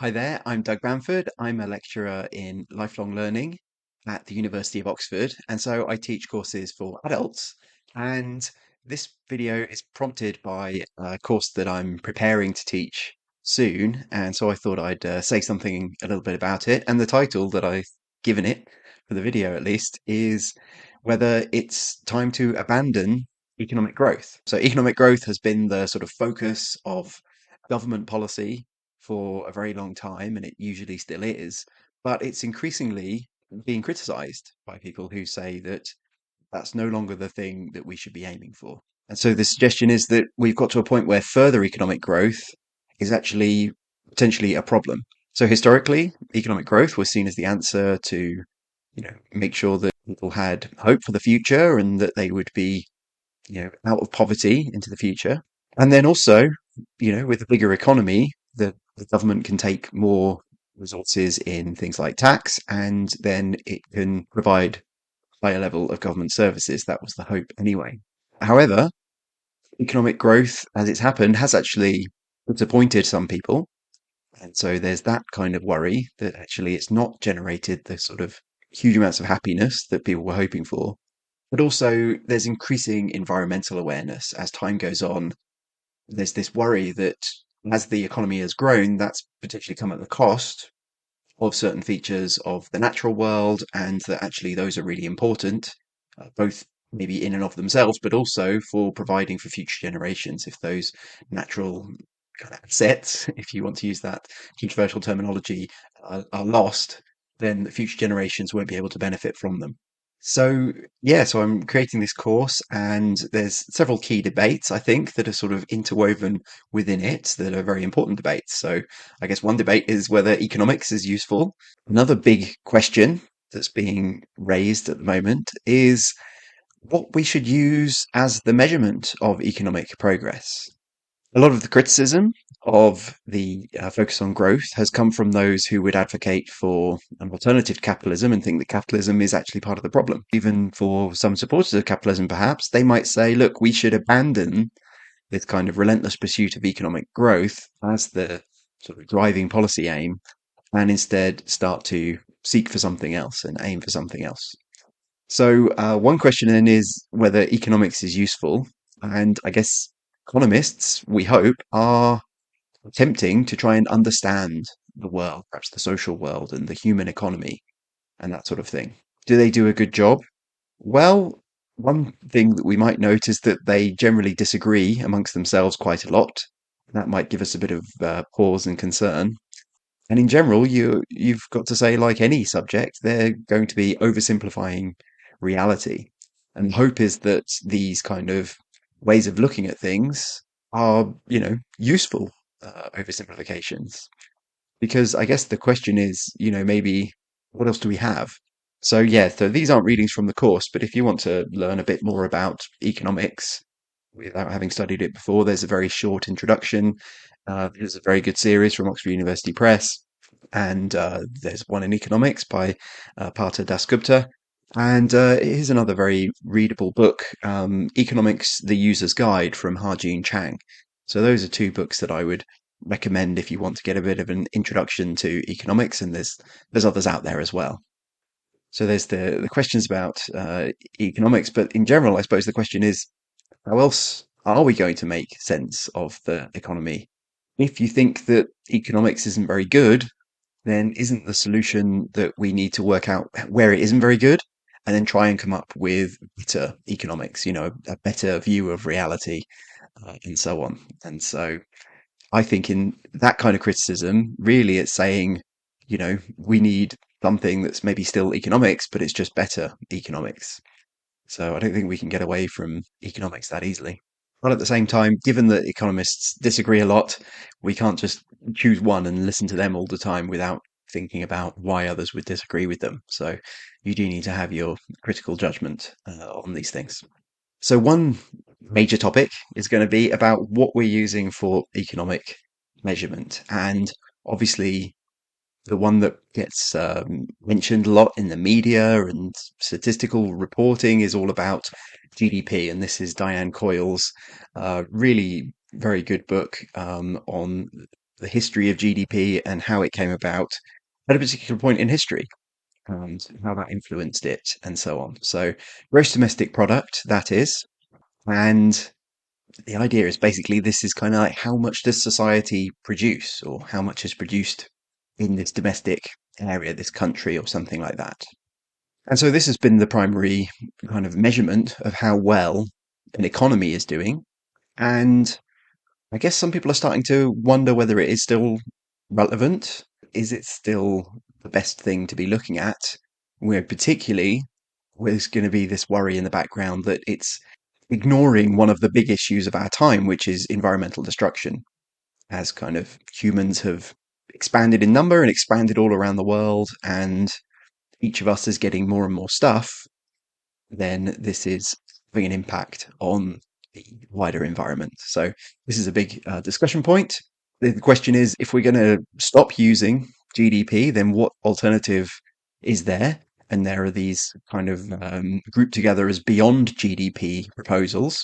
Hi there, I'm Doug Bamford. I'm a lecturer in lifelong learning at the University of Oxford, and so I teach courses for adults. And this video is prompted by a course that I'm preparing to teach soon, and so I thought I'd say something a little bit about it. And the title that I've given it, for the video at least, is whether it's time to abandon economic growth. So economic growth has been the sort of focus of government policy for a very long time, and it usually still is, but it's increasingly being criticized by people who say that that's no longer the thing that we should be aiming for. And so the suggestion is that we've got to a point where further economic growth is actually potentially a problem. So historically, economic growth was seen as the answer to, make sure that people had hope for the future and that they would be, out of poverty into the future. And then also, with a bigger economy, the government can take more resources in things like tax, and then it can provide higher level of government services. That was the hope anyway. However, economic growth, as it's happened, has actually disappointed some people. And so there's that kind of worry that actually it's not generated the sort of huge amounts of happiness that people were hoping for. But also, there's increasing environmental awareness as time goes on. There's this worry that as the economy has grown, that's potentially come at the cost of certain features of the natural world, and that actually those are really important, both maybe in and of themselves, but also for providing for future generations. If those natural kind of assets, if you want to use that controversial terminology, are lost, then the future generations won't be able to benefit from them. So, yeah, so I'm creating this course, and there's several key debates, I think, that are sort of interwoven within it that are very important debates. So, I guess one debate is whether economics is useful. Another big question that's being raised at the moment is what we should use as the measurement of economic progress. A lot of the criticism of the focus on growth has come from those who would advocate for an alternative to capitalism and think that capitalism is actually part of the problem. Even for some supporters of capitalism, perhaps, they might say, look, we should abandon this kind of relentless pursuit of economic growth as the sort of driving policy aim and instead start to seek for something else and aim for something else. So, one question then is whether economics is useful. And I guess economists, we hope, are attempting to try and understand the world, perhaps the social world and the human economy and that sort of thing. Do they do a good job? Well, one thing that we might note is that they generally disagree amongst themselves quite a lot. That might give us a bit of pause and concern. And in general, you've got to say, like any subject, they're going to be oversimplifying reality. And the hope is that these kind of ways of looking at things are, useful oversimplifications. Because I guess the question is, maybe what else do we have? So yeah, so these aren't readings from the course, but if you want to learn a bit more about economics without having studied it before, there's a very short introduction. There's a very good series from Oxford University Press, and there's one in economics by Partha Dasgupta. And here's another very readable book, Economics: The User's Guide from Harjeen Chang. So those are two books that I would recommend if you want to get a bit of an introduction to economics, and there's others out there as well. So there's the questions about economics, but in general, I suppose the question is, how else are we going to make sense of the economy? If you think that economics isn't very good, then isn't the solution that we need to work out where it isn't very good and then try and come up with better economics, a better view of reality, and so on. And so I think in that kind of criticism, really it's saying, we need something that's maybe still economics, but it's just better economics. So I don't think we can get away from economics that easily. But at the same time, given that economists disagree a lot, we can't just choose one and listen to them all the time without thinking about why others would disagree with them. So you do need to have your critical judgment on these things. So one major topic is going to be about what we're using for economic measurement. And obviously, the one that gets mentioned a lot in the media and statistical reporting is all about GDP. And this is Diane Coyle's really very good book on the history of GDP and how it came about at a particular point in history and how that influenced it and so on. So, gross domestic product, that is. And the idea is basically this is kind of like how much does society produce or how much is produced in this domestic area, this country, or something like that. And so this has been the primary kind of measurement of how well an economy is doing. And I guess some people are starting to wonder whether it is still relevant. Is it still the best thing to be looking at? Where particularly there's going to be this worry in the background that it's ignoring one of the big issues of our time, which is environmental destruction. As kind of humans have expanded in number and expanded all around the world, and each of us is getting more and more stuff, then this is having an impact on the wider environment. So this is a big discussion point. The question is, if we're going to stop using GDP, then what alternative is there? And there are these kind of grouped together as beyond GDP proposals.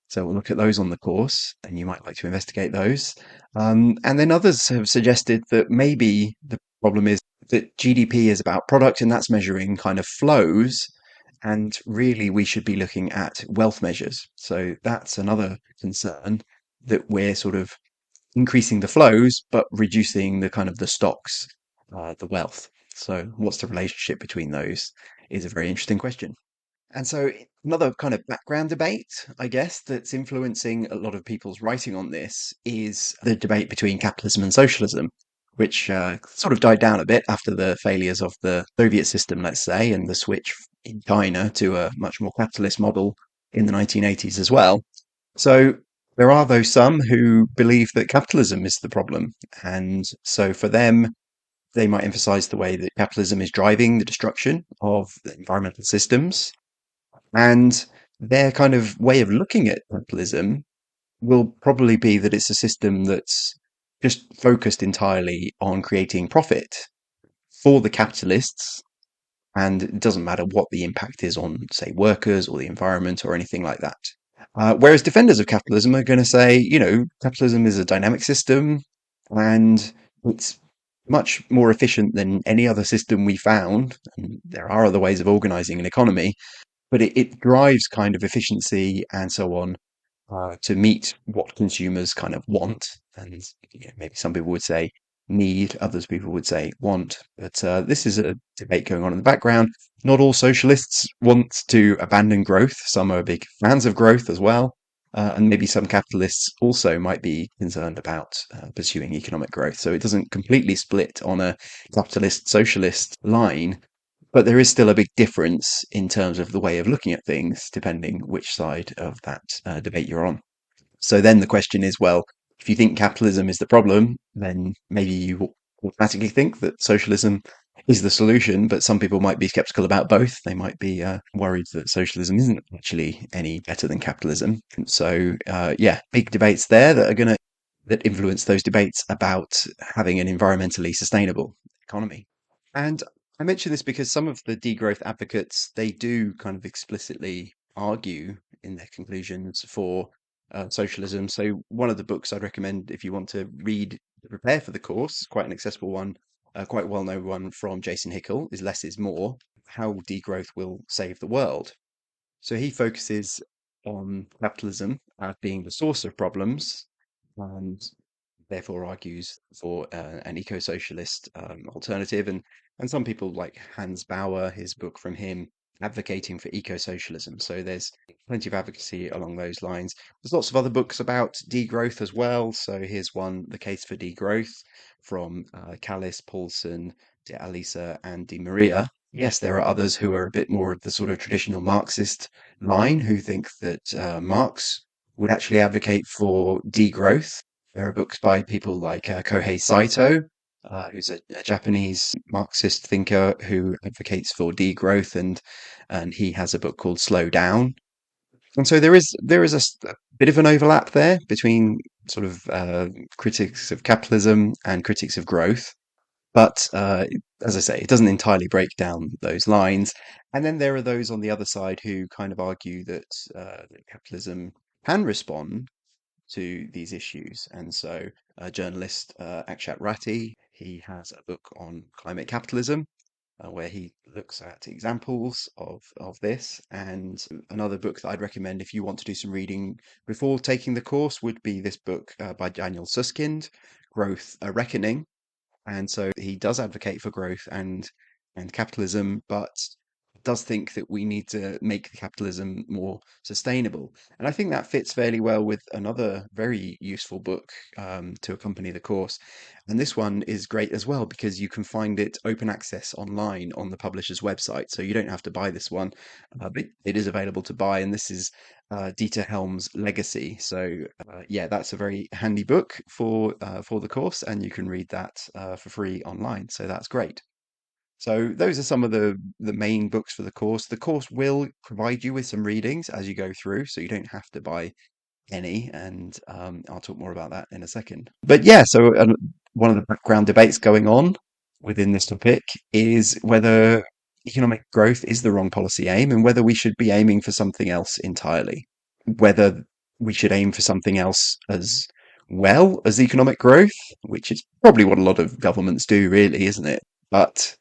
So we'll look at those on the course, and you might like to investigate those. And then others have suggested that maybe the problem is that GDP is about product, and that's measuring kind of flows, and really, we should be looking at wealth measures. So that's another concern, that we're sort of increasing the flows, but reducing the kind of the stocks, the wealth. So what's the relationship between those is a very interesting question. And so, another kind of background debate, I guess, that's influencing a lot of people's writing on this is the debate between capitalism and socialism, which sort of died down a bit after the failures of the Soviet system, let's say, and the switch in China to a much more capitalist model in the 1980s as well. So, there are those some who believe that capitalism is the problem. And so, for them, they might emphasize the way that capitalism is driving the destruction of the environmental systems, and their kind of way of looking at capitalism will probably be that it's a system that's just focused entirely on creating profit for the capitalists. And it doesn't matter what the impact is on, say, workers or the environment or anything like that. Whereas defenders of capitalism are going to say, capitalism is a dynamic system and it's much more efficient than any other system we found. And there are other ways of organizing an economy, but it drives kind of efficiency and so on to meet what consumers kind of want. And maybe some people would say need, others people would say want. But this is a debate going on in the background. Not all socialists want to abandon growth. Some are big fans of growth as well. And maybe some capitalists also might be concerned about pursuing economic growth. So it doesn't completely split on a capitalist socialist line, but there is still a big difference in terms of the way of looking at things, depending which side of that debate you're on. So then the question is, well, if you think capitalism is the problem, then maybe you automatically think that socialism is the solution. But some people might be skeptical about both. They might be worried that socialism isn't actually any better than capitalism. So yeah, big debates there that influence those debates about having an environmentally sustainable economy. And I mention this because some of the degrowth advocates, they do kind of explicitly argue in their conclusions for socialism. So one of the books I'd recommend if you want to read to prepare for the course, quite an accessible one, quite well-known one from Jason Hickel, is Less is More: How Degrowth Will Save the World. So he focuses on capitalism as being the source of problems, and therefore argues for an eco-socialist alternative. And some people like Hans Bauer, his book from him, advocating for eco-socialism. So there's plenty of advocacy along those lines. There's lots of other books about degrowth as well. So here's one, The Case for Degrowth, from Callis, Paulson, De Alisa, and De Maria. Yes, there are others who are a bit more of the sort of traditional Marxist line, who think that Marx would actually advocate for degrowth. There are books by people like Kohei Saito, who's a Japanese Marxist thinker who advocates for degrowth, and he has a book called Slow Down. And so there is a bit of an overlap there between sort of critics of capitalism and critics of growth. But as I say, it doesn't entirely break down those lines. And then there are those on the other side who kind of argue that capitalism can respond to these issues. And so journalist Akshat Ratti. He has a book on climate capitalism, where he looks at examples of this. And another book that I'd recommend if you want to do some reading before taking the course would be this book by Daniel Suskind, Growth: A Reckoning. And so he does advocate for growth and capitalism, but does think that we need to make capitalism more sustainable. And I think that fits fairly well with another very useful book to accompany the course. And this one is great as well because you can find it open access online on the publisher's website. So you don't have to buy this one, but it is available to buy. And this is Dieter Helm's Legacy. So yeah, that's a very handy book for the course, and you can read that for free online. So that's great. So those are some of the main books for the course. The course will provide you with some readings as you go through, so you don't have to buy any, and I'll talk more about that in a second. But yeah, so one of the background debates going on within this topic is whether economic growth is the wrong policy aim and whether we should be aiming for something else entirely. Whether we should aim for something else as well as economic growth, which is probably what a lot of governments do, really, isn't it? But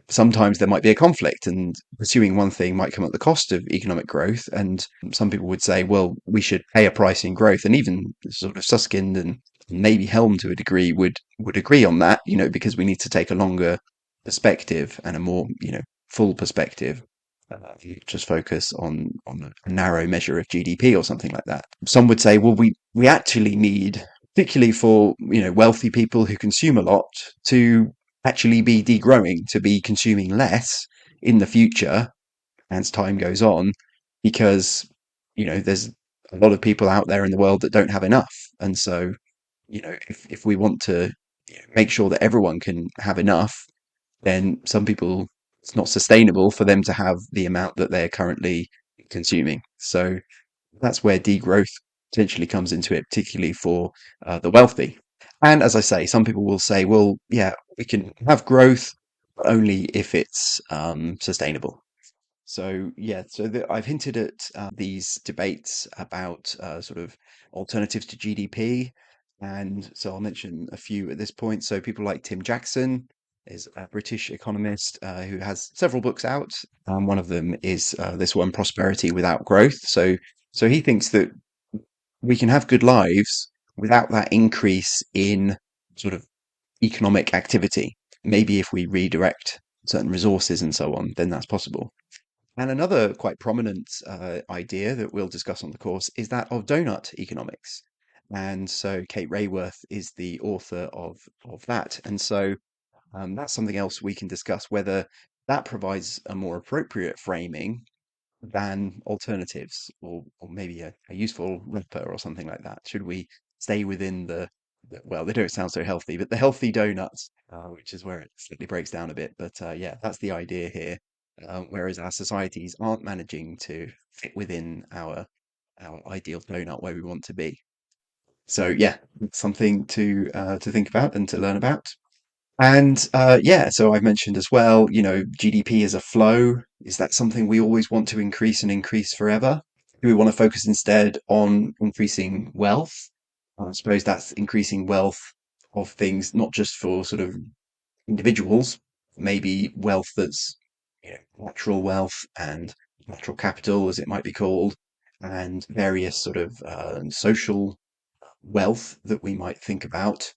sometimes there might be a conflict, and pursuing one thing might come at the cost of economic growth. And some people would say, well, we should pay a price in growth. And even sort of Suskind and maybe Helm to a degree would agree on that, because we need to take a longer perspective and a more, full perspective. Just focus on a narrow measure of GDP or something like that. Some would say, well, we actually need, particularly for wealthy people who consume a lot, to actually be degrowing, to be consuming less in the future as time goes on, because there's a lot of people out there in the world that don't have enough. And so if we want to make sure that everyone can have enough, then some people, it's not sustainable for them to have the amount that they're currently consuming. So that's where degrowth potentially comes into it, particularly for the wealthy. And as I say, some people will say, well, yeah, we can have growth, but only if it's sustainable. So yeah, so I've hinted at these debates about sort of alternatives to GDP, and so I'll mention a few at this point. So people like Tim Jackson is a British economist who has several books out. One of them is this one, Prosperity Without Growth. So he thinks that we can have good lives without that increase in sort of economic activity. Maybe if we redirect certain resources and so on, then that's possible. And another quite prominent idea that we'll discuss on the course is that of donut economics. And so Kate Rayworth is the author of that. And so that's something else we can discuss, whether that provides a more appropriate framing than alternatives, or maybe a useful wrapper or something like that. Should we stay within well, they don't sound so healthy, but the healthy donuts, which is where it slightly breaks down a bit. But yeah, that's the idea here. Whereas our societies aren't managing to fit within our ideal donut where we want to be. So yeah, something to think about and to learn about. And yeah, so I've mentioned as well, GDP is a flow. Is that something we always want to increase and increase forever? Do we want to focus instead on increasing wealth? I suppose that's increasing wealth of things, not just for sort of individuals, maybe wealth that's natural wealth and natural capital, as it might be called, and various sort of social wealth that we might think about,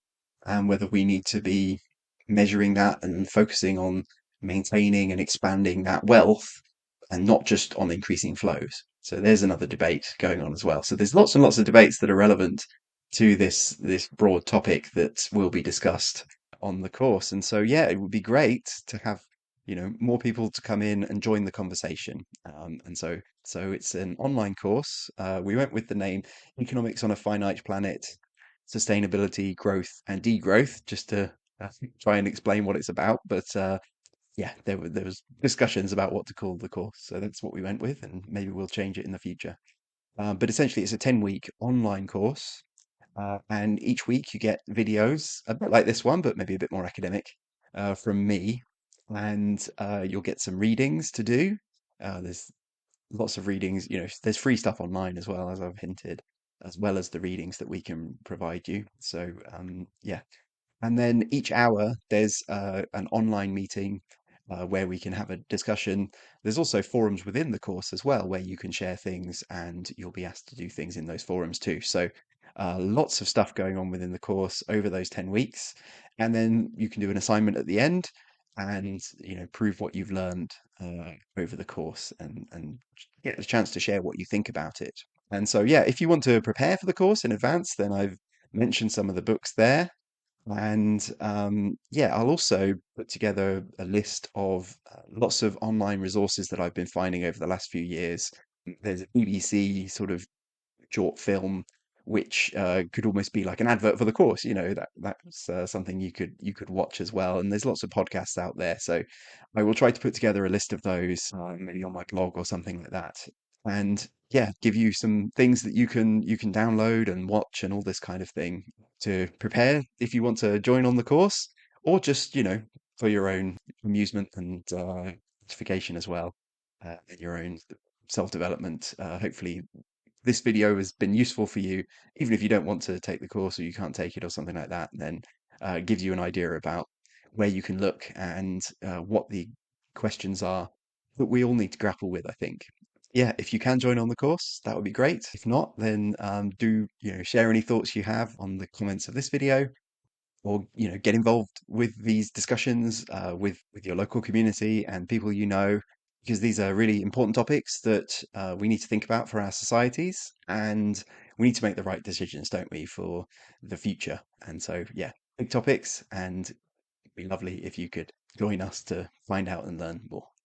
and whether we need to be measuring that and focusing on maintaining and expanding that wealth and not just on increasing flows. So there's another debate going on as well. So there's lots and lots of debates that are relevant to this broad topic that will be discussed on the course. And so yeah, it would be great to have more people to come in and join the conversation. And so it's an online course. We went with the name Economics on a Finite Planet: Sustainability, Growth, and Degrowth, just to uh, try and explain what it's about. But yeah, there was discussions about what to call the course, so that's what we went with, and maybe we'll change it in the future. But essentially, it's a 10-week online course, and each week you get videos, a bit like this one, but maybe a bit more academic, from me, and you'll get some readings to do. There's lots of readings, there's free stuff online as well, as I've hinted. as well as the readings that we can provide you. So yeah, and then each hour, there's an online meeting where we can have a discussion. There's also forums within the course as well, where you can share things and you'll be asked to do things in those forums too. So lots of stuff going on within the course over those 10 weeks. And then you can do an assignment at the end and, prove what you've learned over the course and get the chance to share what you think about it. And so, yeah, if you want to prepare for the course in advance, then I've mentioned some of the books there. And yeah, I'll also put together a list of lots of online resources that I've been finding over the last few years. There's a BBC sort of short film which could almost be like an advert for the course. That's something you could watch as well. And there's lots of podcasts out there, so I will try to put together a list of those, maybe on my blog or something like that. And yeah, give you some things that you can download and watch and all this kind of thing to prepare if you want to join on the course, or just for your own amusement and gratification as well, and your own self-development. Hopefully this video has been useful for you, even if you don't want to take the course or you can't take it or something like that, then it gives you an idea about where you can look and what the questions are that we all need to grapple with, I think. Yeah, if you can join on the course, that would be great. If not, then do share any thoughts you have on the comments of this video, or get involved with these discussions with your local community and people because these are really important topics that we need to think about for our societies, and we need to make the right decisions, don't we, for the future. And so yeah, big topics, and it'd be lovely if you could join us to find out and learn more.